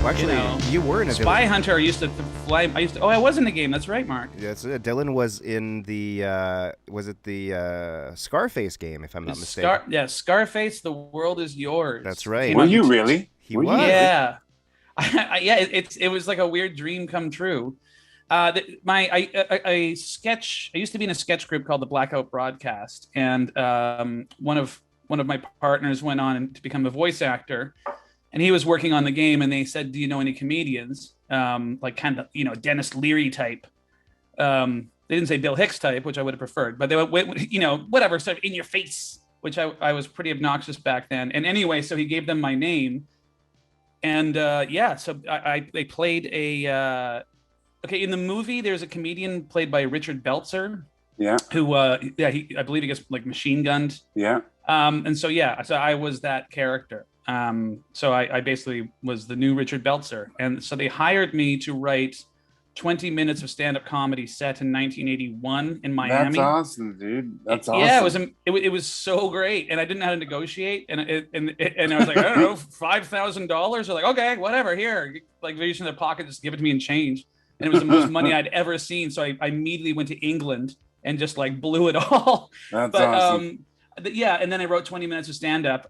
Well, actually, you were in a Spy Hunter used to fly. I was in the game. That's right, Mark. Yes, Dylan was in the was it the Scarface game, if I'm not mistaken? Scarface. The world is yours. That's right. Were you really? He was. Yeah, yeah. It was like a weird dream come true. I used to be in a sketch group called the Blackout Broadcast, and one of my partners went on to become a voice actor. And he was working on the game, and they said, "Do you know any comedians?" Like kind of, Dennis Leary type. They didn't say Bill Hicks type, which I would have preferred, but they went, whatever, sort of in your face, which I was pretty obnoxious back then. And anyway, so he gave them my name, and so they played a. Okay, in the movie, there's a comedian played by Richard Belzer. Yeah. Who? I believe he gets like machine gunned. Yeah. So I was that character. So I basically was the new Richard Belzer. And so they hired me to write 20 minutes of stand-up comedy set in 1981 in Miami. That's awesome, dude. That's awesome. Yeah, it was so great. And I didn't know how to negotiate. And I was like, I don't know, $5,000. They're like, okay, whatever, here. Like, reach in their pocket, just give it to me in change. And it was the most money I'd ever seen. So I immediately went to England and just like blew it all. That's awesome. Yeah, and then I wrote 20 minutes of stand-up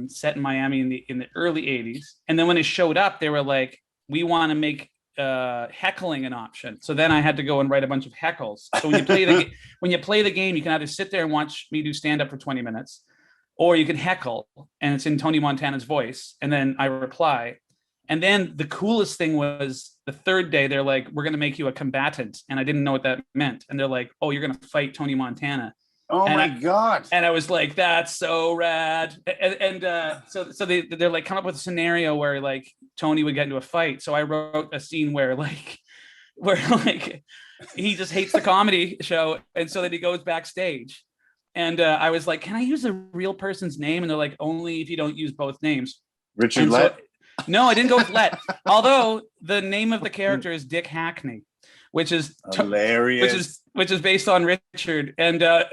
set in Miami in the early 80s. And then when it showed up, they were like, we want to make heckling an option. So then I had to go and write a bunch of heckles. So when you play the game, you can either sit there and watch me do stand-up for 20 minutes, or you can heckle, and it's in Tony Montana's voice. And then I reply. And then the coolest thing was the third day, they're like, we're going to make you a combatant. And I didn't know what that meant. And they're like, oh, you're going to fight Tony Montana. Oh my God. And I was like, that's so rad. So they're like, come up with a scenario where like Tony would get into a fight. So I wrote a scene where he just hates the comedy show. And so then he goes backstage. And I was like, can I use a real person's name? And they're like, only if you don't use both names. Richard Lett? No, I didn't go with Lett. Although the name of the character is Dick Hackney, which is hilarious. Which is based on Richard, and I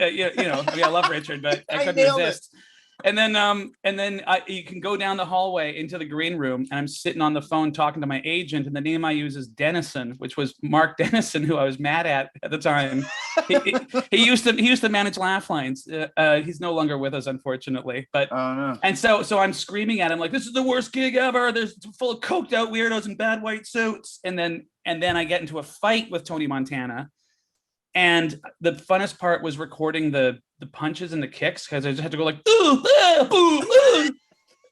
love Richard, but I couldn't resist. And then you can go down the hallway into the green room, and I'm sitting on the phone talking to my agent, and the name I use is Dennison, which was Mark Dennison, who I was mad at the time. He used to manage Laugh Lines. He's no longer with us, unfortunately. But and so I'm screaming at him like, "This is the worst gig ever. There's full of coked out weirdos in bad white suits." And then I get into a fight with Tony Montana. And the funnest part was recording the punches and the kicks, because I just had to go like, ooh, ah, ooh, ooh.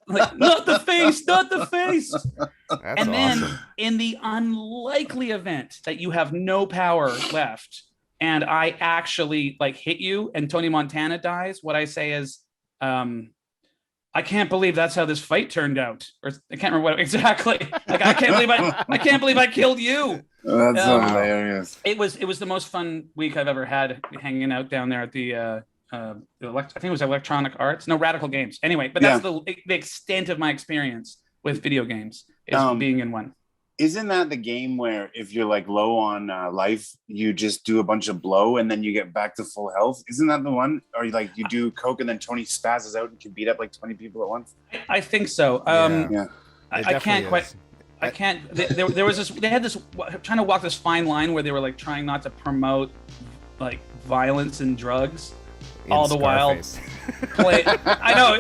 Like, not the face. And then awesome. In the unlikely event that you have no power left and I actually like hit you and Tony Montana dies, what I say is, I can't believe that's how this fight turned out. Or I can't remember what exactly. Like, I can't believe I killed you. That's hilarious. It was the most fun week I've ever had hanging out down there at the I think it was Radical Games. Anyway, but that's the extent of my experience with video games is being in one. Isn't that the game where if you're like low on life, you just do a bunch of blow and then you get back to full health? Isn't that the one? Or like you do coke and then Tony spazzes out and can beat up like 20 people at once? I think so. I can't quite. I can't. There was this. They had this trying to walk this fine line where they were like trying not to promote like violence and drugs, all the while. I know